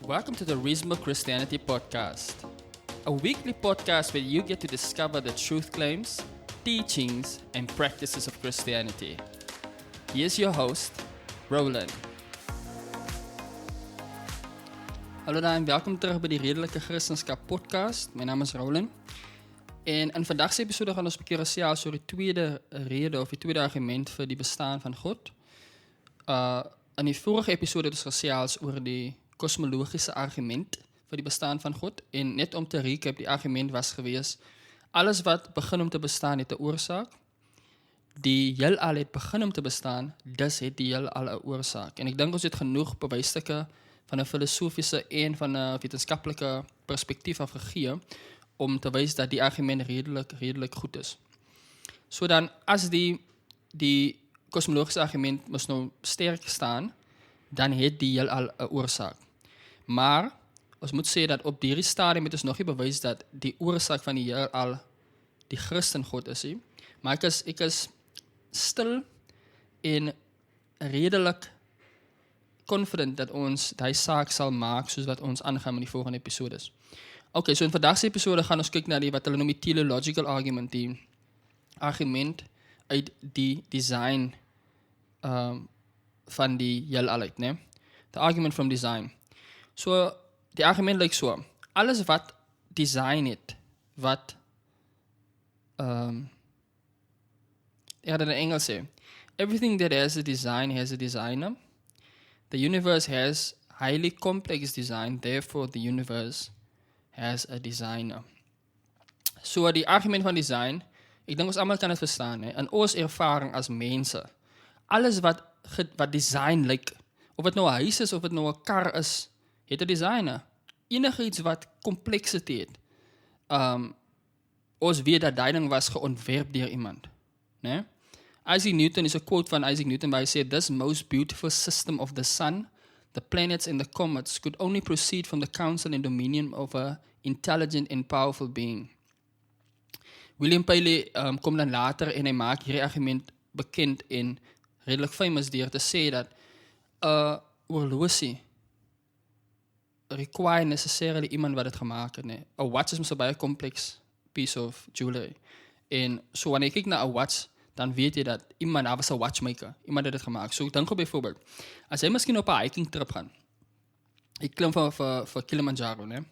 Welcome to the Reasonable Christianity Podcast, a weekly podcast where you get to discover the truth claims, teachings, and practices of Christianity. Here's your host, Roland. Hallo daar en welkom terug by die Redelike Christenskap Podcast. My naam is Roland. En in vandagse episode gaan ons 'n bietjie gesels oor die tweede rede of die tweede argument vir die bestaan van God. In die vorige episode het ons gesels oor die kosmologiese argument vir die bestaan van God. En net om te recap, die argument was gewees, alles wat begin om te bestaan het 'n oorsaak. Die heelal het begin om te bestaan, dus het die heelal 'n oorsaak. En ek dink ons het genoeg bewysstukke van 'n filosofiese en van 'n wetenskaplike perspektief af gegee om te wys dat die argument redelik goed is. So dan, as die kosmologiese argument mos nou sterk staan, dan het die heelal 'n oorsaak. Maar ons moet sê dat op hierdie stadium het ons nog nie bewys dat die oorsaak van die heelal die Christen God is nie. Maar ek is stil en redelik confident dat ons die saak sal maak soos wat ons aangaan met die volgende episodes. Okay, so in vandag se episode gaan ons kyk na wat hulle noem die teleological argument, die argument uit die design van die heelal uit, né? The argument from design. So, die argument lyk so, alles wat design het, wat ek het in Engels sê, everything that has a design has a designer. The universe has highly complex design, therefore the universe has a designer. So die argument van design, ek dink ons almal kan dit verstaan, hè, in ons ervaring as mense, alles wat design lyk, of dit nou 'n huis is, of dit nou 'n kar is, het 'n designer. Enige iets wat complexity het. Ons weet dat die ding was geontwerp deur iemand, né? Isaac Newton is 'n quote van Isaac Newton waar hy sê, "This most beautiful system of the sun, the planets and the comets could only proceed from the counsel and dominion of a intelligent and powerful being." William Paley kom dan later en hy maak hierdie argument bekend en redelik famous deur te sê dat 'n horlosie require necessarily iemand wat dit gemaak het, nee. 'n watch is mos 'n baie complex piece of jewelry. En so wanneer jy kyk na 'n watch, dan weet jy dat daar was 'n watchmaker, iemand het dit gemaak. So dink op byvoorbeeld, as jy miskien op 'n hiking trip gaan, jy klim vir Kilimanjaro, né?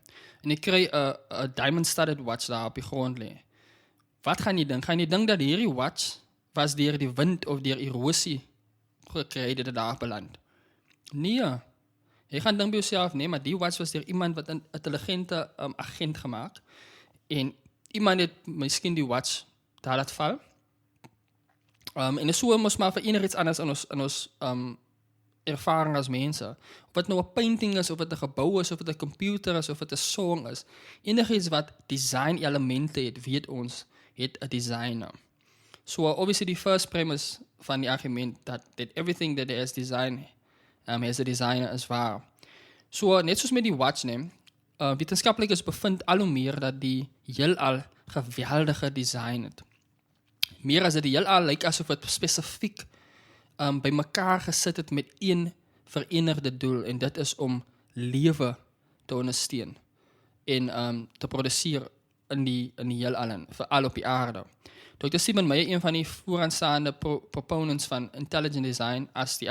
En jy kry 'n diamond studded watch daar op die grond lê. Wat gaan jy dink? Gaan jy dink dat hierdie watch was deur die wind of deur erosie gekry het dit daar beland? Nee. Jy gaan dink by jouself, nee, maar die watch was deur iemand wat 'n intelligente agent gemaak en iemand het miskien die watch daar laat val. En so mos maar vir enigiets anders in ons ervaring as mense. Of dit nou 'n painting is, of dit 'n gebou is, of dit 'n computer is, of dit 'n song is. Enigiets wat design elemente het, weet ons, het 'n designer. So obviously die first premise van die argument that everything that has design has a designer is waar. So net soos met die watch, nee, wetenskaplikes bevind al hoe meer dat die heelal geweldige design het. Meer as dit die heelal lyk asof dit spesifiek by mekaar gesit het met een verenigde doel, en dit is om lewe te ondersteun en te produseer in die heelal, veral op die aarde. Dr. Stephen Meyer, een van die vooraanstaande proponents van intelligent design, as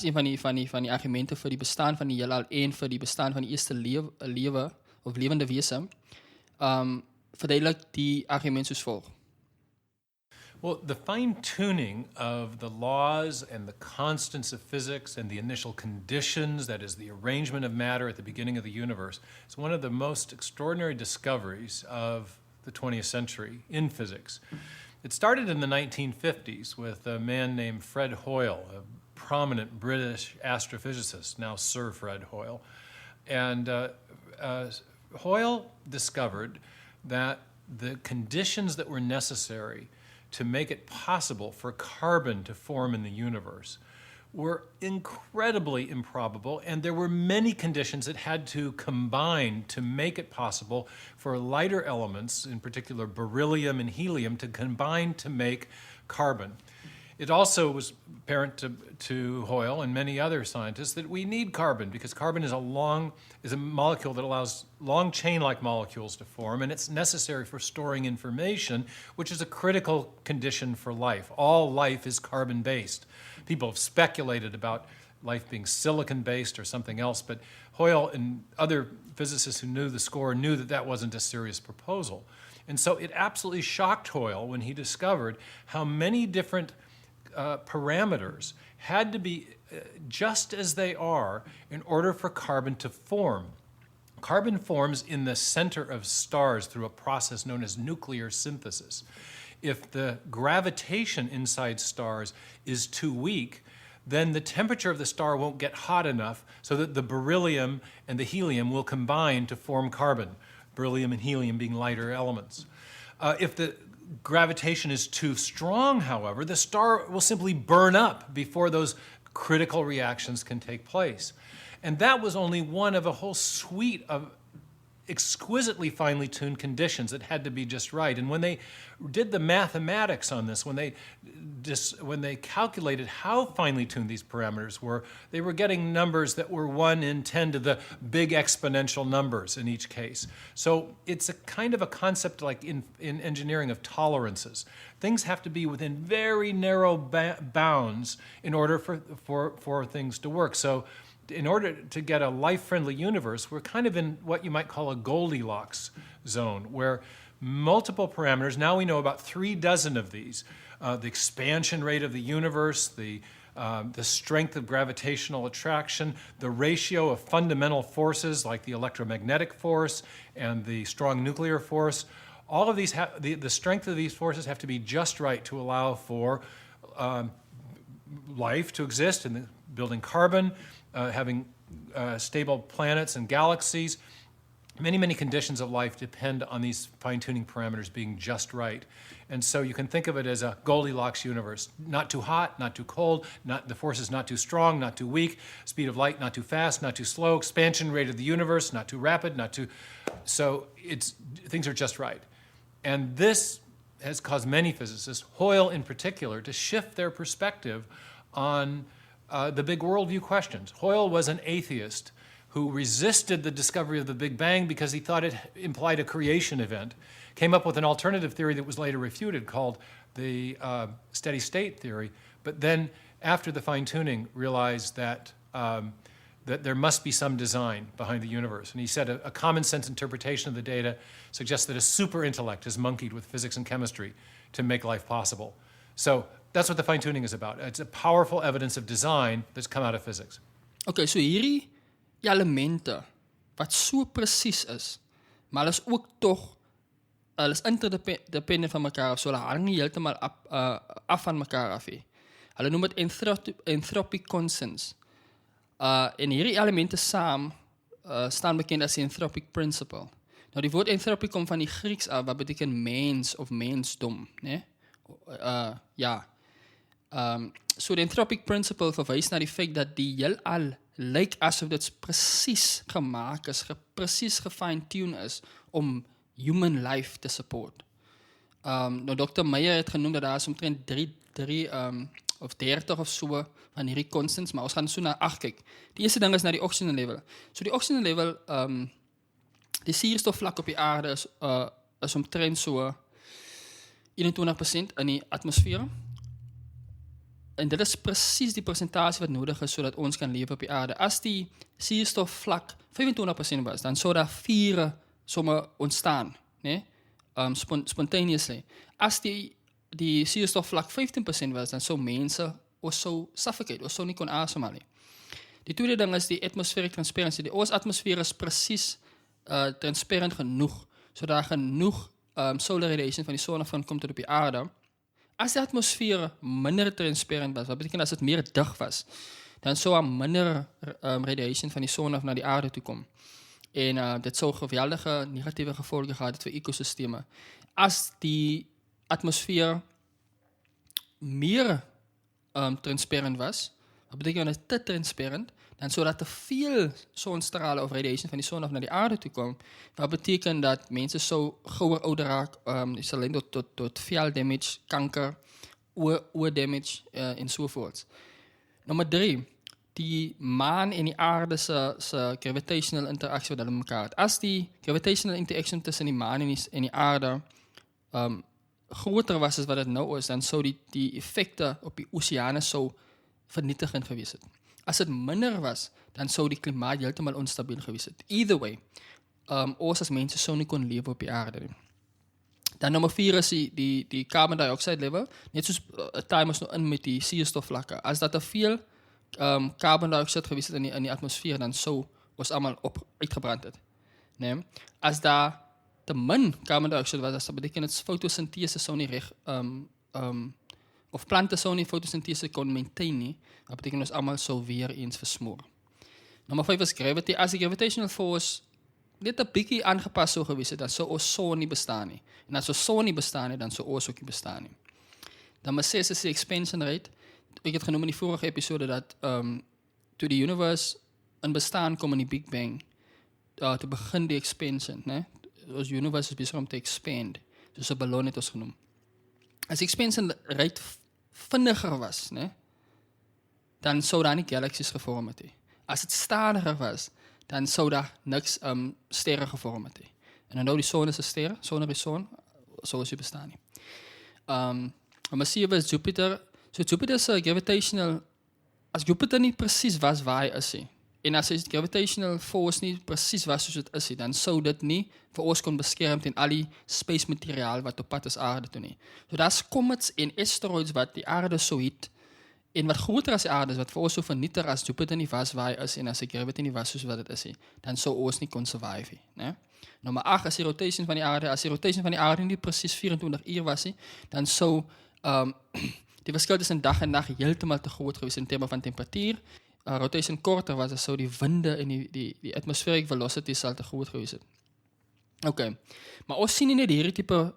een van die argumente vir die bestaan van die heelal en vir die bestaan van die eerste lewe of lewende wese, verduidelik die argument soos volg. Well, the fine-tuning of the laws and the constants of physics and the initial conditions, that is the arrangement of matter at the beginning of the universe, is one of the most extraordinary discoveries of the 20th century in physics. It started in the 1950s with a man named Fred Hoyle, a prominent British astrophysicist, now Sir Fred Hoyle. And Hoyle discovered that the conditions that were necessary to make it possible for carbon to form in the universe were incredibly improbable, and there were many conditions that had to combine to make it possible for lighter elements, in particular beryllium and helium, to combine to make carbon. It also was apparent to Hoyle and many other scientists that we need carbon because carbon is a molecule that allows long chain-like molecules to form, and it's necessary for storing information, which is a critical condition for life. All life is carbon-based. People have speculated about life being silicon-based or something else, but Hoyle and other physicists who knew the score knew that that wasn't a serious proposal. And so it absolutely shocked Hoyle when he discovered how many different parameters had to be just as they are in order for carbon to form. Carbon forms in the center of stars through a process known as nuclear synthesis. If the gravitation inside stars is too weak, then the temperature of the star won't get hot enough so that the beryllium and the helium will combine to form carbon, beryllium and helium being lighter elements. If the gravitation is too strong, however, the star will simply burn up before those critical reactions can take place. And that was only one of a whole suite of exquisitely finely tuned conditions that had to be just right. And when they did the mathematics on this, when they calculated how finely tuned these parameters were, they were getting numbers that were 1 in 10 to the big exponential numbers in each case. So it's a kind of a concept like in engineering of tolerances. Things have to be within very narrow bounds in order for things to work. So in order to get a life-friendly universe, we're kind of in what you might call a Goldilocks zone, where multiple parameters, now we know about 36 of these, the expansion rate of the universe, the strength of gravitational attraction, the ratio of fundamental forces like the electromagnetic force and the strong nuclear force, all of these, the strength of these forces have to be just right to allow for life to exist in building carbon, having stable planets and galaxies. Many, many conditions of life depend on these fine-tuning parameters being just right. And so you can think of it as a Goldilocks universe. Not too hot, not too cold, the force is not too strong, not too weak, speed of light not too fast, not too slow, expansion rate of the universe not too rapid, not too... So things are just right. And this has caused many physicists, Hoyle in particular, to shift their perspective on the big worldview questions. Hoyle was an atheist who resisted the discovery of the Big Bang because he thought it implied a creation event, came up with an alternative theory that was later refuted called the steady state theory, but then after the fine-tuning realized that there must be some design behind the universe. And he said a common sense interpretation of the data suggests that a super intellect has monkeyed with physics and chemistry to make life possible. So that's what the fine-tuning is about. It's a powerful evidence of design that's come out of physics. Okay, so hierdie elemente wat so presies is, maar hulle is ook tog hulle is interdependent van mekaar af, so hulle hang nie heeltemal af van mekaar af nie. Hulle noem dit entropic constants. En hierdie elemente saam staan bekend as die entropic principle. Nou die woord entropic kom van die Grieks af, wat beteken mens of mensdom, né? So die entropic principle verwys na die feit dat die heelal lyk asof dit presies gemaak is, presies gefine-tune is om human life te support. Nou Dr. Meyer het genoem dat daar is omtrent 3 of 30 of so van hierdie constants, maar ons gaan so na 8 kyk. Die eerste ding is na die oxygen level. So die oxygen level, die suurstofvlak op die aarde is omtrent so 21% in die atmosfeer. En dit is presies die persentasie wat nodig is sodat ons kan lewe op die aarde. As die suurstofvlak 25% was, dan sou daar vure somme ontstaan, né? Spontaneously. As die suurstofvlak 15% was, dan sou mense ons sou suffocate, ons sou nie kon asemhaal nie. Die tweede ding is die atmospheric transparency. Ons atmosfeer is presies transparant genoeg, sodat daar genoeg solar radiation van die son af kom tot op die aarde. As die atmosfeer minder transparant was, wat beteken as dit meer dig was, dan sou daar minder radiation van die son af na die aarde toe kom. En dit sou geweldige negatiewe gevolge gehad het vir ekosisteme. As die atmosfeer meer transparant was, wat beteken dat te transparant, dan sou dat te veel sonstrale of radiation van die son af na die aarde toe kom, wat beteken dat mense sou gouer ouder raak, sal lei tot vel damage, kanker, oordamage enzovoorts. Nummer 3, die maan en die aarde se gravitational interactie wat hulle met mekaar het. As die gravitational interaction tussen die maan en die aarde groter was as wat het nou is, dan sou die effekte op die oceane sou vernietigend gewees het. As het minder was, dan sou die klimaat heeltemal onstabiel gewees het. Either way, ons as mense sou nie kon lewe op die aarde nie. Dan nummer 4 is die carbon dioxide level, net soos time is nou in met die suurstofvlakke. As dat te veel carbon dioxide gewees het in die atmosfeer, dan sou ons allemaal uitgebrand het. Nee? As daar te min carbon dioxide was, dat beteken dat fotosynthese sou nie recht, of plante sou nie fotosynthese kon maintain nie, dat beteken ons allemaal sou weer eens versmoor. Nummer 5 is gravity. As die gravitational force net 'n bietjie aangepas sou gewees het, dan sou ons son nie bestaan nie. En as ons son nie bestaan nie, dan sou ons ook nie bestaan nie. Dan nummer 6 is die expansion rate. Ek het genoem in die vorige episode dat toe die universe in bestaan kom in die Big Bang, te begin die expansion, né? Ons universe is besig om te expand. Dus 'n ballon het ons genoem. As die expansion rate vinniger was, né? Dan sou daar nie galaxies gevorm het nie. As dit stadiger was, dan sou daar niks sterre gevorm het nie. En nou die son is 'n ster, sonder die son sou ons nie bestaan nie. Maar sien we is Jupiter. So Jupiter se gravitational, as Jupiter nie presies was waar hy is nie, en as die gravitational force nie presies was soos dit is nie, dan sou dit nie vir ons kon beskerm teen al die space materiaal wat op pad is aarde toe nie. So daar's comets en asteroids wat die aarde sou het, en wat groter as die aarde is, wat vir ons so vernietig as Jupiter nie was waar hy is, en as die gravity nie was soos wat dit is nie, dan sou ons nie kon survive nie. Ne? Nummer 8 is die rotation van die aarde. As die rotation van die aarde nie presies 24 uur was nie, dan sou die verskil tussen dag en nacht heeltemal te groot gewees in terme van temperatuur. Rotation korter was, sou die winde en die atmospheric velocity sal te groot gewees het. Okay. Maar ons sien nie net hierdie type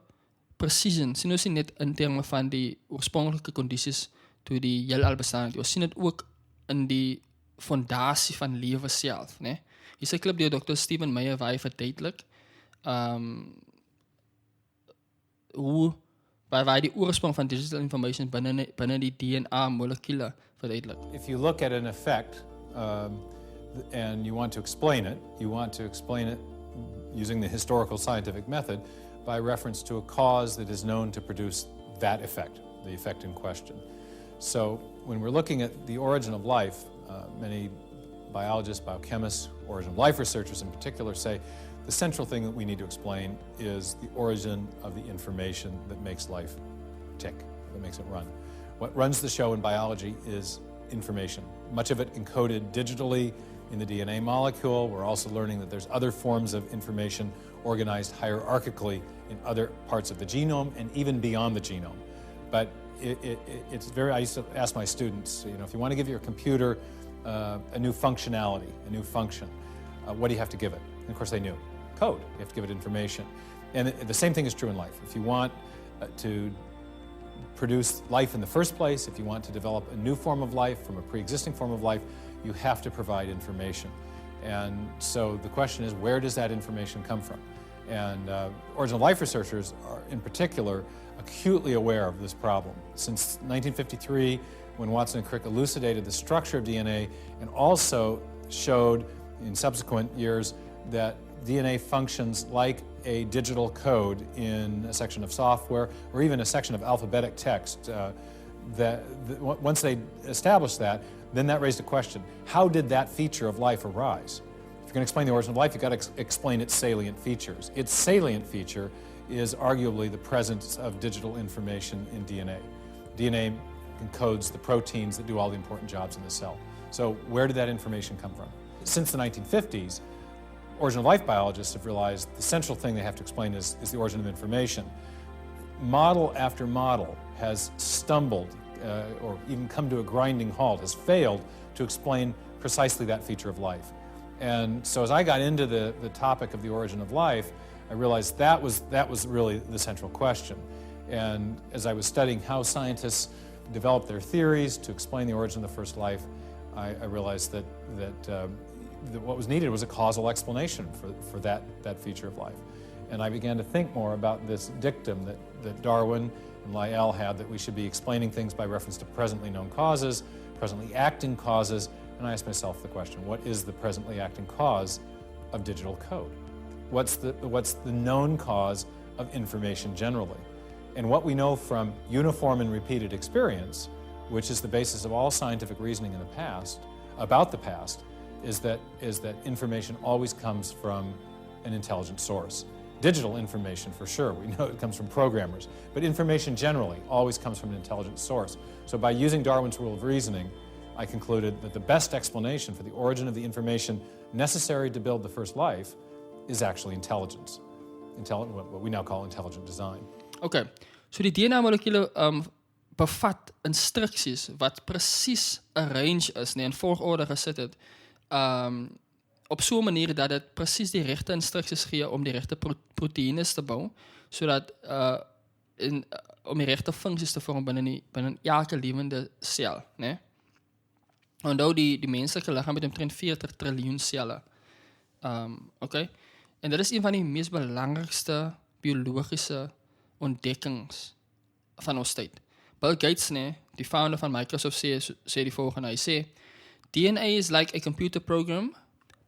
precision, sien ons nie net in terme van die oorspronklike kondisies toe die heelal bestaan het. Ons sien dit ook in die fondasie van lewe self, né? Hier is 'n klip deur Dr. Stephen Meyer waar hy verduidelik waar hy die oorsprong van digital information binne die DNA molekule verduidelik. If you look at an effect and you want to explain it, using the historical scientific method by reference to a cause that is known to produce that effect, the effect in question. So when we're looking at the origin of life, many biologists, biochemists, origin of life researchers in particular say the central thing that we need to explain is the origin of the information that makes life tick, that makes it run. What runs the show in biology is information, much of it encoded digitally in the DNA molecule. We're also learning that there's other forms of information organized hierarchically in other parts of the genome and even beyond the genome. But it's very, I used to ask my students, if you want to give your computer a new functionality, a new function, what do you have to give it? And of course they knew. Code. You have to give it information. And the same thing is true in life. If you want to produce life in the first place, if you want to develop a new form of life from a pre-existing form of life, you have to provide information. And so the question is, where does that information come from? And origin of life researchers are, in particular, acutely aware of this problem. Since 1953, when Watson and Crick elucidated the structure of DNA and also showed in subsequent years that DNA functions like a digital code in a section of software or even a section of alphabetic text. Once they established that, then that raised a question. How did that feature of life arise? If you're going to explain the origin of life, you've got to explain its salient features. Its salient feature is arguably the presence of digital information in DNA. DNA encodes the proteins that do all the important jobs in the cell. So where did that information come from? Since the 1950s, origin of life biologists have realized the central thing they have to explain is the origin of information. Model after model has stumbled or even come to a grinding halt, has failed to explain precisely that feature of life. And so as I got into the topic of the origin of life, I realized that was really the central question. And as I was studying how scientists developed their theories to explain the origin of the first life, I realized that what was needed was a causal explanation for that feature of life. And I began to think more about this dictum that Darwin and Lyell had, that we should be explaining things by reference to presently known causes, presently acting causes. And I asked myself the question, what is the presently acting cause of digital code? What's the known cause of information generally? And what we know from uniform and repeated experience, which is the basis of all scientific reasoning in the past, about the past, is that information always comes from an intelligent source. Digital information, for sure, we know it comes from programmers, but information generally always comes from an intelligent source. So by using Darwin's rule of reasoning, I concluded that the best explanation for the origin of the information necessary to build the first life is actually intelligence. What we now call intelligent design. Okay, so die DNA-molekule bevat instruksies wat presies arrange is, in volgorde gesit het, op zo'n manier dat het precies die rechte instructies gee om die rechte proteïnes te bouwen, zodat om die rechte functies te vormen binnen elke levende cel. Nee? Onthou die menselijke lichaam met omtrent 40 triljoen cellen. Okay? En dat is een van die meest belangrijkste biologische ontdekkings van ons tijd. Bill Gates, die founder van Microsoft, sê die volgende. Hy sê, DNA is like a computer program,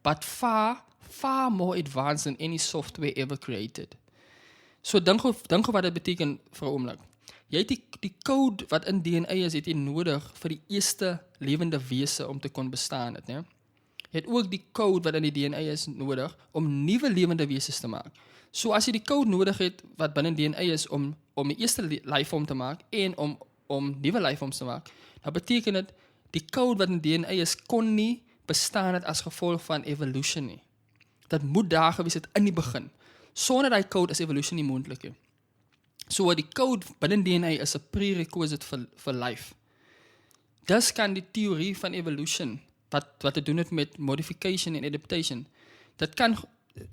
but far more advanced than any software ever created. So dink wat dit beteken vir 'n oomblik. Jy het die code wat in DNA is, het jy nodig vir die eerste lewende wese om te kon bestaan het, né? Jy het ook die code wat in die DNA is nodig om nuwe lewende wese te maak. So as jy die code nodig het wat binne DNA is om die eerste lifeform te maak en om nuwe lifeforms te maak, dan beteken dit die code wat in DNA is kon nie bestaan het as gevolg van evolution nie. Dat moet daar gewees het in die begin. Sonder die code is evolution nie moontlik nie. So die code binne DNA is 'n prerequisite vir life. Dus kan die theorie van evolution, wat te doen het met modification en adaptation,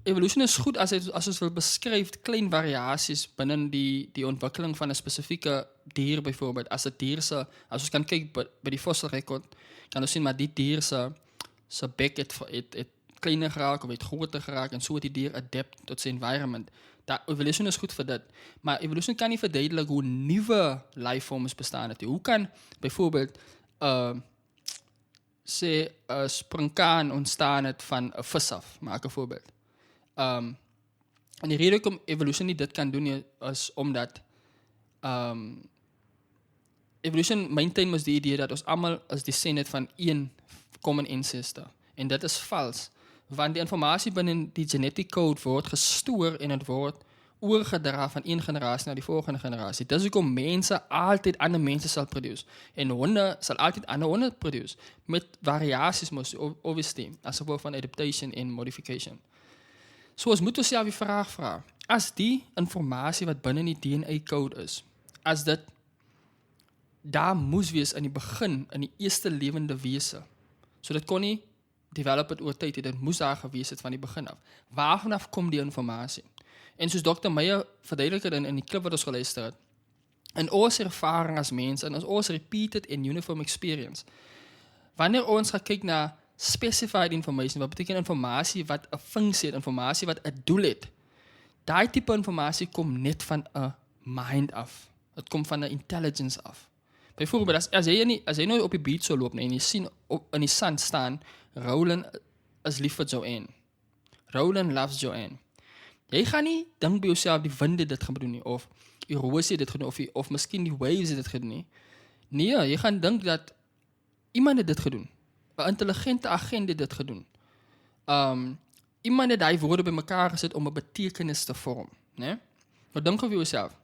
evolution is goed as ons wil beskryf klein variasies binne die ontwikkeling van 'n spesifieke dier byvoorbeeld. As ons kan kyk by die fossilrekord, kan ons sien maar die dier se bek het kleiner geraak of het groter geraak en so het die dier adapt tot sy environment. Evolution is goed vir dit, maar evolution kan nie verduidelik hoe nuwe lifeforms bestaan het. Hoe kan byvoorbeeld sê 'n sprinkaan ontstaan het van 'n vis af, maak 'n voorbeeld. En die rede hoekom evolution nie dit kan doen is omdat evolution maintain mos die idee dat ons almal is descendant van een common ancestor. En dit is vals, want die informasie binne die genetic code word gestoor en het word oorgedra van een generasie na die volgende generasie. Dis hoekom mense altyd ander mense sal produce en honde sal altyd ander honde produce met variasies mos obviously as gevolg van adaptation en modification. So ons moet onsself die vraag vra, as die informasie wat binne die DNA code is, as dit daar moes wees in die begin, in die eerste lewende wese, so dit kon nie develop het oor tyd, dit moes daar gewees het van die begin af. Waarvanaf kom die informasie? En soos Dr. Meyer verduidelik het in die klip wat ons geluister het, in ons ervaring as mens, en ons repeated en uniform experience, wanneer ons gaan kyk na specified information, wat beteken informasie wat 'n funksie het, informasie wat 'n doel het, daai tipe informasie kom net van 'n mind af. Het kom van 'n intelligence af. Byvoorbeeld, as jy nou op die beach sou loop en jy sien in die sand staan, Roland is lief vir Joanne. Roland loves Joanne. Jy gaan nie dink by jouself die winde dit gaan doen nie, of erosie dit gaan doen, of miskien die waves dit gaan doen nie. Nee, jy gaan dink dat iemand het dit gedoen. 'n intelligente agent het dit gedoen. Iemand het daai woorde bymekaar gesit om 'n betekenis te vorm, né? Nou dink vir jouself.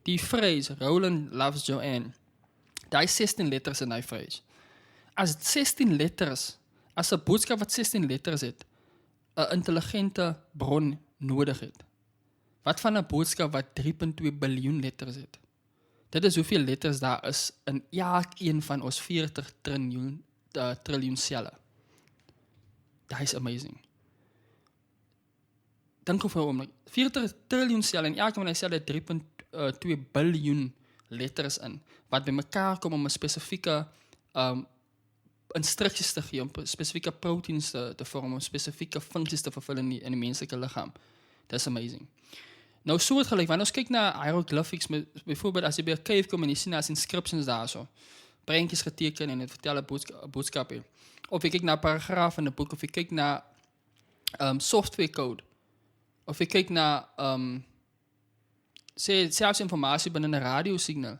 Die phrase Roland loves Joanne. Daai 16 letters in daai phrase. As 16 letters, as 'n boodskap wat 16 letters het, 'n intelligente bron nodig het. Wat van 'n boodskap wat 3.2 biljoen letters het? Dit is hoeveel letters daar is in elkeen van ons 40 triljoen celle. Dat is amazing. Dink vir 'n oomblik. 40 triljoen celle en elke van die celle het 3.2 biljoen letters in, wat bymekaar kom om 'n spesifieke instruksies te gee, om spesifieke proteïens te vorm, om spesifieke funksies te vervul in die menslike liggaam. That's amazing. Nou soortgelijk, wanneer ons kyk na hieroglyphics, bijvoorbeeld as jy by 'n cave kom en jy sien daar's inscriptions daar so, prentjies geteken en dit vertel 'n boodskap hier. Of jy kyk na 'n paragraaf in 'n boek, of jy kyk na software code, of jy kyk na selfs informasie binne 'n radiosignaal.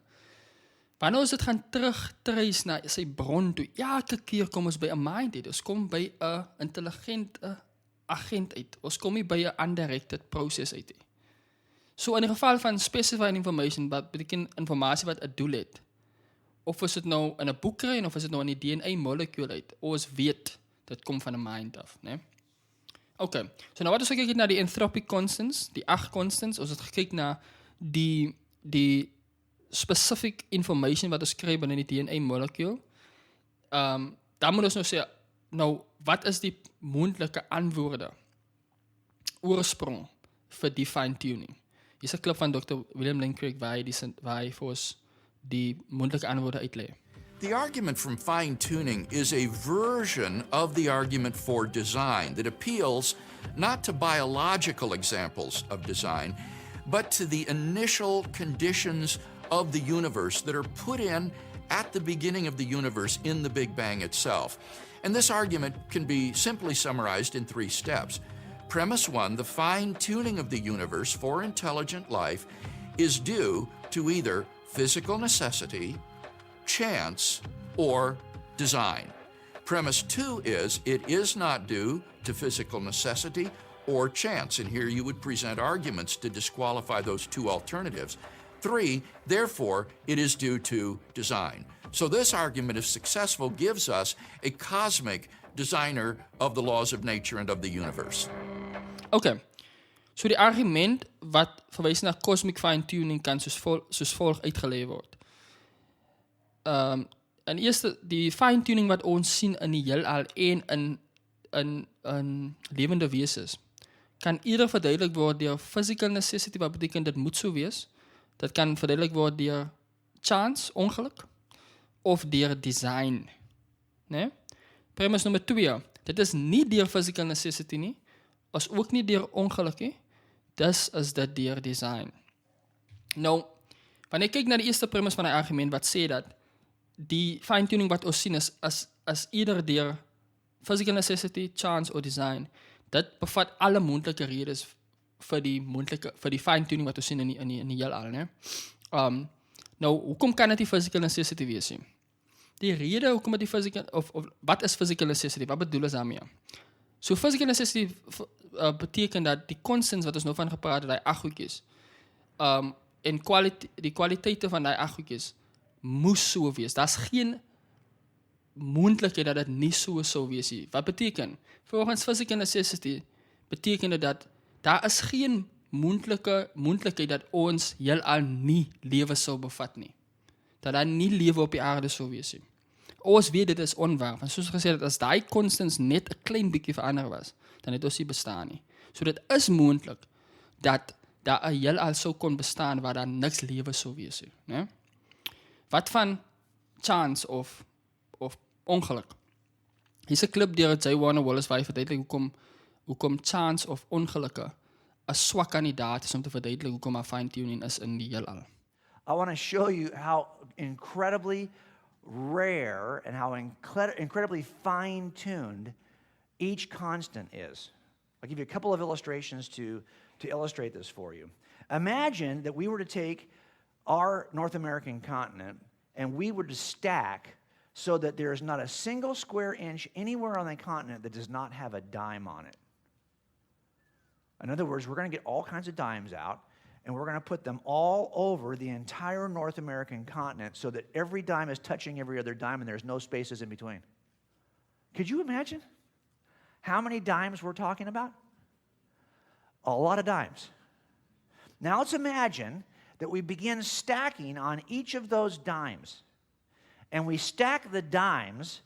Wanneer ons dit gaan terugtrace na sy bron toe, elke keer kom ons by 'n mind uit. Ons kom by 'n intelligente agent uit. Ons kom nie by 'n undirected proses uit nie. So in die geval van specified information, wat beteken informasie wat 'n doel het, of is dit nou in 'n boek kry, of is dit nou in die DNA-molekuul uit, ons weet, dit kom van 'n mind af, né? Okay, so nou wat ons gekyk het na die anthropic constants, die 8 constants, ons het gekyk na die specific information wat ons kry binne die DNA-molekuul. Dan moet ons nou sê, nou, wat is die moontlike antwoorde, oorsprong vir die fine-tuning? Hier is 'n klip van Dr. William Lane Craig waar hy vir ons die moontlike antwoorde uitlei. The argument from fine-tuning is a version of the argument for design that appeals not to biological examples of design, but to the initial conditions of the universe that are put in at the beginning of the universe in the Big Bang itself. And this argument can be simply summarized in 3 steps. Premise 1, the fine-tuning of the universe for intelligent life is due to either physical necessity, chance, or design. Premise 2 is it is not due to physical necessity or chance, and here you would present arguments to disqualify those 2 alternatives. 3, therefore, it is due to design. So this argument, if successful, gives us a cosmic designer of the laws of nature and of the universe. Okay, so die argument wat verwys na cosmic fine-tuning kan soos volg uitgelê word. En eerste, die fine-tuning wat ons sien in die heelal en in lewende wesens, kan eerder verduidelik word deur physical necessity, wat beteken dit moet so wees. Dit kan verduidelik word deur chance, ongeluk, of deur design. Nee? Premise nummer 2, dit is nie deur physical necessity nie, as ook nie deur ongeluk nie, dis is dit deur design. Nou, wanneer ek kyk na die eerste premise van die argument wat sê dat die fine-tuning wat ons sien is as eerder deur physical necessity, chance of design, dit bevat alle moontlike redes vir die fine-tuning wat ons sien in die heelal, né? Nou, hoekom kan dit die physical necessity wees nie? Die rede hoekom dit die physical of wat is physical necessity? Wat bedoel ons daarmee? So physical necessity beteken dat die constants wat ons nou van gepraat het, die 8 goedjies, en die kwaliteite van die 8 goedjies moes so wees. Daar's geen moontlikheid dat dit nie so sou wees nie. Wat beteken? Volgens physical necessity beteken dit dat daar is geen moontlikheid dat ons heelal nie lewe sou bevat nie. Dat daar nie lewe op die aarde sou wees nie. Ons weet dit is onwaar. Want soos gesê, dat as die constants net 'n klein bietjie verander was, dan het ons nie bestaan nie. So dit is moontlik dat daar 'n heelal sou kon bestaan waar daar niks lewe sou wees nie, né? Wat van chance of ongeluk? Hier's 'n klip deur J. Warner Wallace waar hy verduidelik hoekom chance of ongelukke 'n swak kandidaat is om te verduidelik hoekom haar fine-tuning is in die heelal. I want to show you how incredibly rare and how incredibly fine-tuned each constant is. I'll give you a couple of illustrations to illustrate this for you. Imagine that we were to take our North American continent and we were to stack so that there is not a single square inch anywhere on the continent that does not have a dime on it. In other words, we're going to get all kinds of dimes out, and we're going to put them all over the entire North American continent so that every dime is touching every other dime and there's no spaces in between. Could you imagine how many dimes we're talking about? A lot of dimes. Now let's imagine that we begin stacking on each of those dimes. And we stack the dimes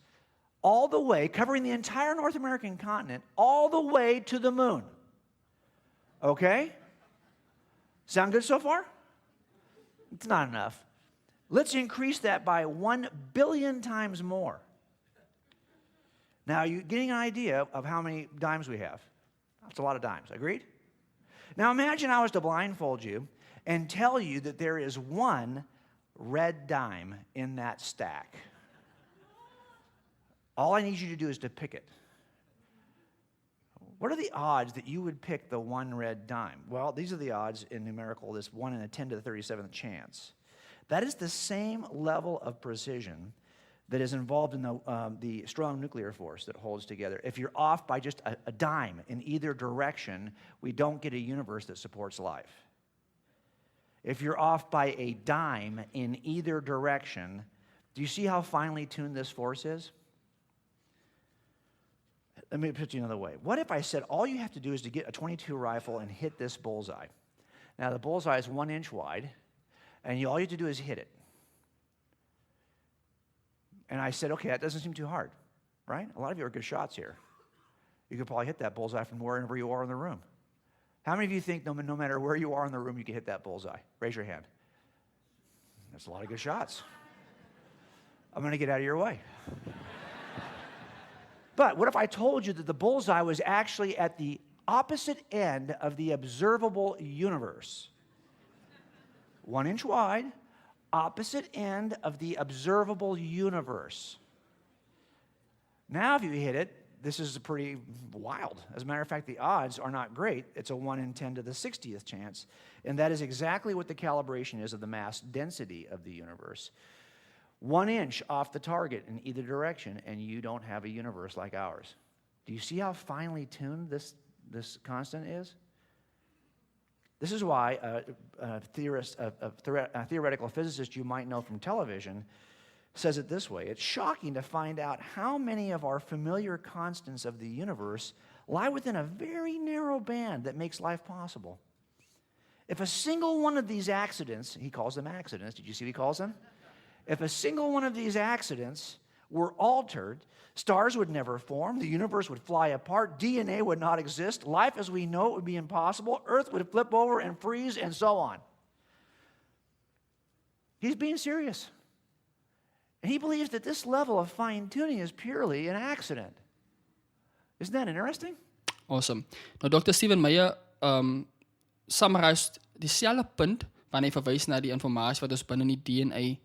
all the way, covering the entire North American continent, all the way to the moon. Okay? Sound good so far? It's not enough. Let's increase that by 1 billion times more. Now, you're getting an idea of how many dimes we have. That's a lot of dimes. Agreed? Now imagine I was to blindfold you and tell you that there is one red dime in that stack. All I need you to do is to pick it. What are the odds that you would pick the one red dime? Well, these are the odds in numerical, this 1 in a 10 to the 37th chance. That is the same level of precision that is involved in the strong nuclear force that holds together. If you're off by just a dime in either direction, we don't get a universe that supports life. If you're off by a dime in either direction, do you see how finely tuned this force is? Let me put it another way. What if I said all you have to do is to get a .22 rifle and hit this bullseye? Now, the bullseye is 1 inch wide, and all you have to do is hit it. And I said, okay, that doesn't seem too hard, right? A lot of you are good shots here. You could probably hit that bullseye from wherever you are in the room. How many of you think no matter where you are in the room, you can hit that bullseye? Raise your hand. That's a lot of good shots. I'm going to get out of your way. But what if I told you that the bullseye was actually at the opposite end of the observable universe? 1 inch wide, opposite end of the observable universe. Now if you hit it, this is pretty wild. As a matter of fact, the odds are not great. It's a 1 in 10 to the 60th chance. And that is exactly what the calibration is of the mass density of the universe. 1 inch off the target in either direction, and you don't have a universe like ours. Do you see how finely tuned this constant is? This is why a theoretical physicist you might know from television says it this way. It's shocking to find out how many of our familiar constants of the universe lie within a very narrow band that makes life possible. If a single one of these accidents, he calls them accidents, did you see what he calls them? If a single one of these accidents were altered, stars would never form, the universe would fly apart, DNA would not exist, life as we know it would be impossible, Earth would flip over and freeze, and so on. He's being serious. And he believes that this level of fine-tuning is purely an accident. Isn't that interesting? Awesome. Nou, Dr. Stephen Meyer summarized dieselfde punt wanneer hy verwys na die informasie wat ons binne die DNA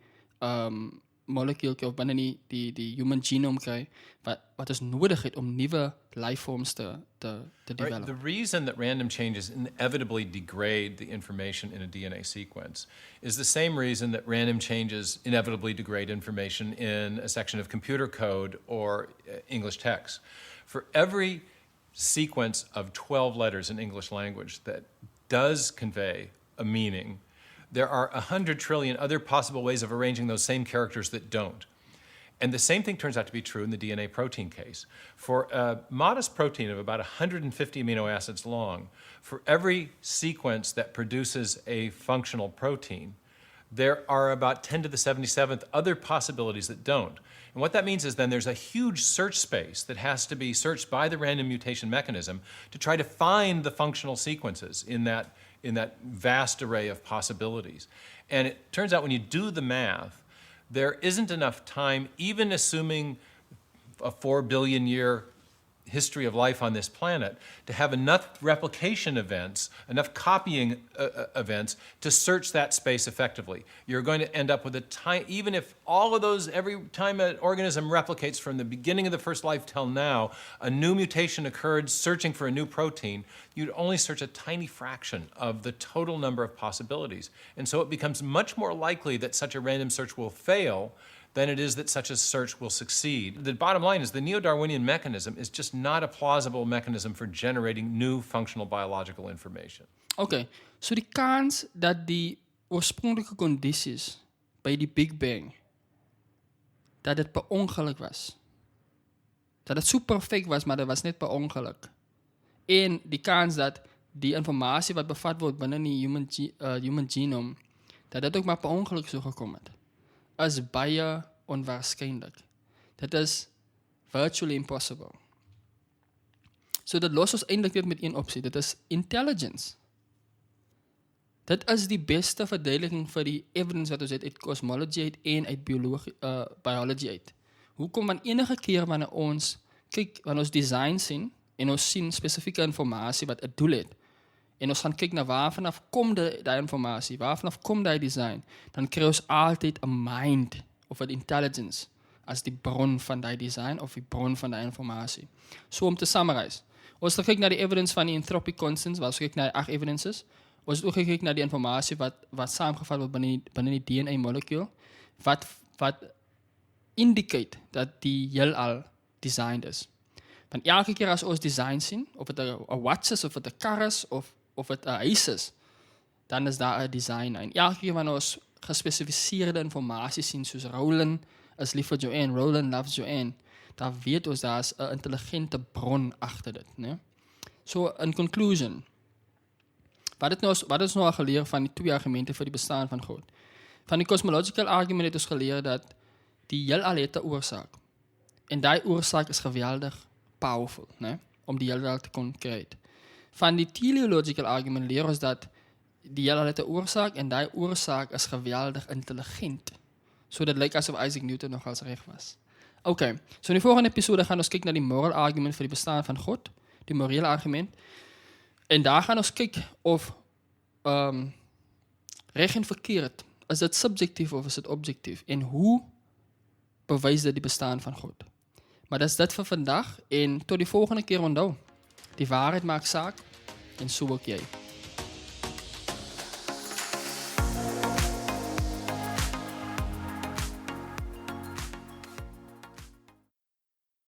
molecuul of binne die human genome kry, wat ons nodig het om nuwe lifeforms te develop. Right. The reason that random changes inevitably degrade the information in a DNA sequence is the same reason that random changes inevitably degrade information in a section of computer code or English text. For every sequence of 12 letters in English language that does convey a meaning, there are 100 trillion other possible ways of arranging those same characters that don't. And the same thing turns out to be true in the DNA protein case. For a modest protein of about 150 amino acids long, for every sequence that produces a functional protein, there are about 10 to the 77th other possibilities that don't. And what that means is then there's a huge search space that has to be searched by the random mutation mechanism to try to find the functional sequences in that vast array of possibilities. And it turns out when you do the math, there isn't enough time, even assuming a 4 billion year history of life on this planet, to have enough replication events, enough copying events to search that space effectively. You're going to end up with even if all of those, every time an organism replicates from the beginning of the first life till now, a new mutation occurred searching for a new protein, you'd only search a tiny fraction of the total number of possibilities. And so it becomes much more likely that such a random search will fail than it is that such a search will succeed. The bottom line is the neo-Darwinian mechanism is just not a plausible mechanism for generating new functional biological information. Okay, so die kans dat die oorspronklike kondisies by die Big Bang, dat dit per ongeluk was. Dat dit so perfek was, maar dit was net per ongeluk. En die kans dat die informasie wat bevat word binne die human genome, dat dit ook maar per ongeluk so gekom het, is baie onwaarskynlik. Dit is virtually impossible. So dit los ons eintlik net met een opsie, dit is intelligence. Dit is die beste verduideliking vir die evidence wat ons het uit cosmology uit en uit biology uit. Hoekom van enige keer wanneer ons kyk, wanneer ons design sien en ons sien spesifieke informasie wat 'n doel het en ons gaan kyk na waar vanaf kom die informasie, waar vanaf kom die design, dan kry ons altyd 'n mind of 'n intelligence as die bron van die design of die bron van die informasie. So om te summarize, ons het kyk na die evidence van die anthropic constants, waar ons kyk na die 8 evidences, ons het ook gekyk na die informasie wat saamgevat word binne die DNA-molecule, wat indicate dat die heelal designed is. Want elke keer as ons design sien, of het 'n watch is, of het 'n kar is, of het 'n huis is, dan is daar 'n design. En elke keer wanneer ons gespesifiseerde informasie sien, soos Roland is lief vir Joanne, Roland loves Joanne, dan weet ons daar is 'n intelligente bron agter dit, né? So in conclusion, wat het ons nou al geleer van die 2 argumente vir die bestaan van God? Van die cosmological argument het ons geleer dat die heelal het 'n oorsaak. En daai oorsaak is geweldig powerful, né? Om die heelal te kon create. Van die teleological argument leer ons dat die heelal het 'n oorsaak en daai oorsaak is geweldig intelligent. So dit lyk asof Isaac Newton nogals reg was. Okay, so in die volgende episode gaan ons kyk na die moral argument vir die bestaan van God, die morele argument. En daar gaan ons kyk of reg en verkeerd, is dit subjectief of is dit objectief? En hoe bewys dit die bestaan van God? Maar dat is dit vir vandag en tot die volgende keer onthou. Die waarheid maak saak en so ook jy.